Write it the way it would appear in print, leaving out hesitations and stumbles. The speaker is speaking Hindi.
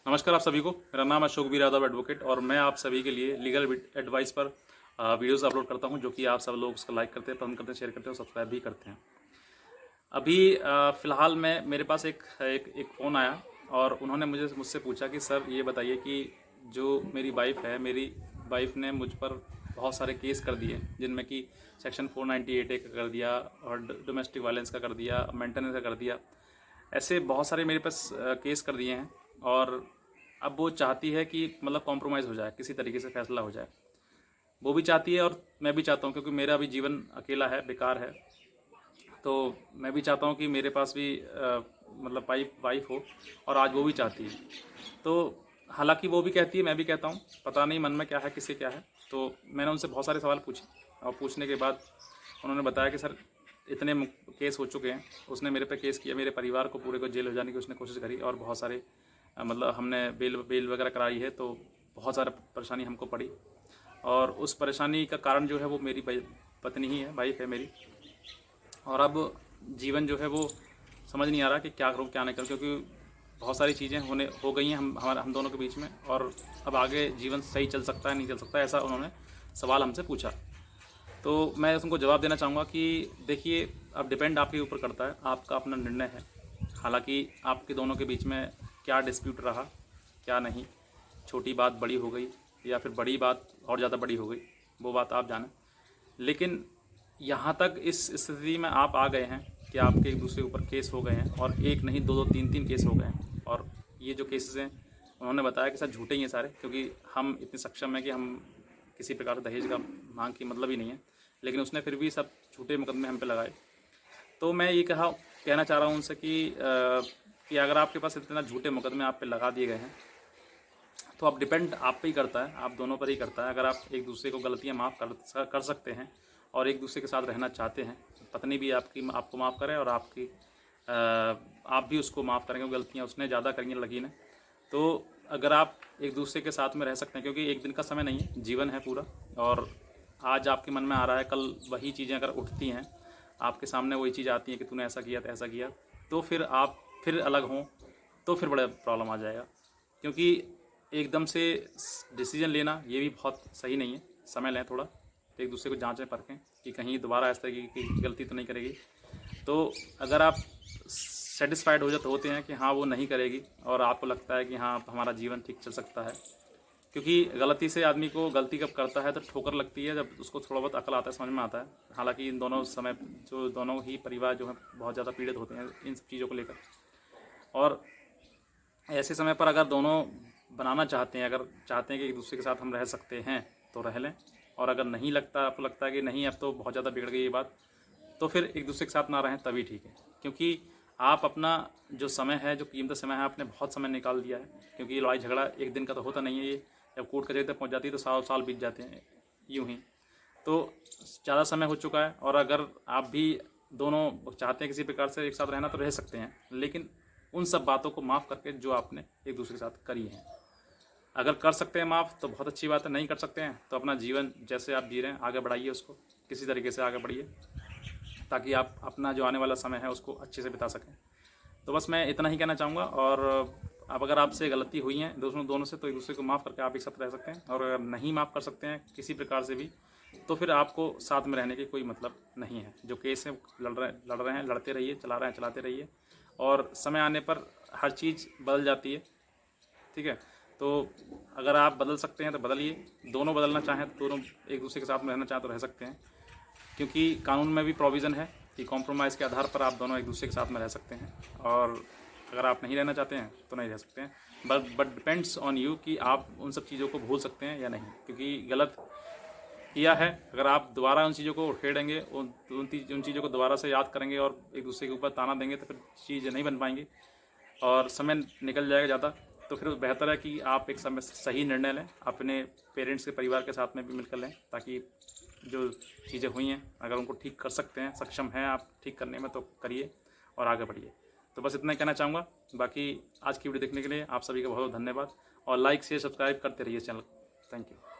नमस्कार आप सभी को। मेरा नाम है अशोक यादव एडवोकेट और मैं आप सभी के लिए लीगल एडवाइस पर वीडियोस अपलोड करता हूं, जो कि आप सब लोग उसको लाइक करते हैं, पसंद करते हैं, शेयर करते हैं और सब्सक्राइब भी करते हैं। अभी फ़िलहाल में मेरे पास एक फ़ोन आया और उन्होंने मुझसे पूछा कि सर ये बताइए कि जो मेरी वाइफ़ है, मेरी वाइफ़ ने मुझ पर बहुत सारे केस कर दिए, जिनमें कि सेक्शन 498 ए का कर दिया और डोमेस्टिक वायलेंस का कर दिया, मेंटेनेंस का कर दिया। ऐसे बहुत सारे मेरे पास केस कर दिए हैं और अब वो चाहती है कि मतलब कॉम्प्रोमाइज़ हो जाए, किसी तरीके से फैसला हो जाए। वो भी चाहती है और मैं भी चाहता हूँ, क्योंकि मेरा भी जीवन अकेला है, बेकार है। तो मैं भी चाहता हूँ कि मेरे पास भी मतलब वाइफ हो, और आज वो भी चाहती है। तो हालांकि वो भी कहती है, मैं भी कहता हूँ, पता नहीं मन में क्या है, किसे क्या है। तो मैंने उनसे बहुत सारे सवाल पूछे और पूछने के बाद उन्होंने बताया कि सर इतने केस हो चुके हैं। उसने मेरे पे केस किया, मेरे परिवार को पूरे को जेल हो जाने की उसने कोशिश करी और बहुत सारे मतलब हमने बेल वगैरह कराई है, तो बहुत सारा परेशानी हमको पड़ी। और उस परेशानी का कारण जो है वो मेरी पत्नी ही है, वाइफ है मेरी। और अब जीवन जो है वो समझ नहीं आ रहा कि क्या करूँ क्या नहीं करूँ, क्योंकि बहुत सारी चीज़ें हो गई हैं हम दोनों के बीच में। और अब आगे जीवन सही चल सकता है नहीं चल सकता, ऐसा उन्होंने सवाल हमसे पूछा। तो मैं उनको जवाब देना चाहूँगा कि देखिए, अब डिपेंड आपके ऊपर करता है, आपका अपना निर्णय है। हालांकि आपके दोनों के बीच में क्या डिस्प्यूट रहा, क्या नहीं, छोटी बात बड़ी हो गई या फिर बड़ी बात और ज़्यादा बड़ी हो गई, वो बात आप जानें। लेकिन यहाँ तक इस स्थिति में आप आ गए हैं कि आपके एक दूसरे के ऊपर केस हो गए हैं, और एक नहीं, दो दो तीन तीन केस हो गए हैं। और ये जो केसेस हैं, उन्होंने बताया कि सर झूठे ही हैं सारे, क्योंकि हम इतने सक्षम हैं कि हम किसी प्रकार से दहेज का मांग की मतलब ही नहीं है। लेकिन उसने फिर भी सब झूठे मुकदमे हम पे लगाए। तो मैं ये कहना चाह रहा हूँ उनसे कि अगर आपके पास इतना झूठे मुकदमे आप पे लगा दिए गए हैं, तो अब डिपेंड आप पे ही करता है, आप दोनों पर ही करता है। अगर आप एक दूसरे को गलतियाँ माफ़ कर सकते हैं और एक दूसरे के साथ रहना चाहते हैं, पत्नी भी आपको माफ़ करे और आप भी उसको माफ़ करेंगे, गलतियाँ उसने ज़्यादा करेंगी लगी ने। तो अगर आप एक दूसरे के साथ में रह सकते हैं, क्योंकि एक दिन का समय नहीं है, जीवन है पूरा। और आज आपके मन में आ रहा है, कल वही चीज़ें अगर उठती हैं, आपके सामने वही चीज़ आती है कि तूने ऐसा किया था ऐसा किया, तो फिर आप फिर अलग हों तो फिर बड़ा प्रॉब्लम आ जाएगा। क्योंकि एकदम से डिसीजन लेना ये भी बहुत सही नहीं है, समय लें थोड़ा, एक दूसरे को जांचें परखें कि कहीं दोबारा इस तरह की गलती तो नहीं करेगी। तो अगर आप सेटिस्फाइड होते हैं कि हाँ वो नहीं करेगी, और आपको लगता है कि हाँ हमारा जीवन ठीक चल सकता है, क्योंकि गलती से आदमी को, गलती कब करता है तो ठोकर लगती है, जब उसको थोड़ा बहुत अकल आता है, समझ में आता है। हालांकि इन दोनों समय जो दोनों ही परिवार जो है बहुत ज़्यादा पीड़ित होते हैं इन सब चीज़ों को लेकर। और ऐसे समय पर अगर दोनों बनाना चाहते हैं, अगर चाहते हैं कि एक दूसरे के साथ हम रह सकते हैं, तो रह लें। और अगर नहीं लगता, आपको लगता है कि नहीं अब तो बहुत ज़्यादा बिगड़ गई ये बात, तो फिर एक दूसरे के साथ ना रहें, तभी ठीक है। क्योंकि आप अपना जो समय है, जो कीमती समय है, आपने बहुत समय निकाल दिया है। क्योंकि ये लड़ाई झगड़ा एक दिन का तो होता नहीं है, ये जब कोर्ट कचहरी तक पहुँच जाती है तो साल साल बीत जाते हैं यूँ ही। तो ज़्यादा समय हो चुका है, और अगर आप भी दोनों चाहते हैं किसी प्रकार से एक साथ रहना, तो रह सकते हैं, लेकिन उन सब बातों को माफ़ करके जो आपने एक दूसरे के साथ करी हैं। अगर कर सकते हैं माफ़ तो बहुत अच्छी बात है, नहीं कर सकते हैं तो अपना जीवन जैसे आप जी रहे हैं आगे बढ़ाइए, उसको किसी तरीके से आगे बढ़िए, ताकि आप अपना जो आने वाला समय है उसको अच्छे से बिता सकें। तो बस मैं इतना ही कहना चाहूँगा। और अब अगर आपसे गलती हुई है दोनों से, तो एक दूसरे को माफ़ करके आप एक साथ रह सकते हैं। और अगर नहीं माफ़ कर सकते हैं किसी प्रकार से भी, तो फिर आपको साथ में रहने की कोई मतलब नहीं है। जो केस है लड़ रहे हैं, लड़ते रहिए, चला रहे हैं चलाते रहिए। और समय आने पर हर चीज़ बदल जाती है, ठीक है। तो अगर आप बदल सकते हैं तो बदलिए, दोनों बदलना चाहें तो दोनों एक दूसरे के साथ में रहना चाहें तो रह सकते हैं। क्योंकि कानून में भी प्रोविज़न है कि कॉम्प्रोमाइज़ के आधार पर आप दोनों एक दूसरे के साथ में रह सकते हैं। और अगर आप नहीं रहना चाहते हैं तो नहीं रह सकते हैं। बट डिपेंड्स ऑन यू कि आप उन सब चीज़ों को भूल सकते हैं या नहीं। क्योंकि गलत किया है, अगर आप दोबारा उन चीज़ों को उखेड़ेंगे, उन चीज़ों को दोबारा से याद करेंगे और एक दूसरे के ऊपर ताना देंगे, तो फिर चीज़ें नहीं बन पाएंगी और समय निकल जाएगा ज़्यादा। तो फिर बेहतर है कि आप एक समय सही निर्णय लें, अपने पेरेंट्स के परिवार के साथ में भी मिलकर लें, ताकि जो चीज़ें हुई हैं अगर उनको ठीक कर सकते हैं, सक्षम हैं आप ठीक करने में, तो करिए और आगे बढ़िए। तो बस इतना ही कहना चाहूँगा। बाकी आज की वीडियो देखने के लिए आप सभी का बहुत बहुत धन्यवाद, और लाइक शेयर सब्सक्राइब करते रहिए चैनल। Thank you.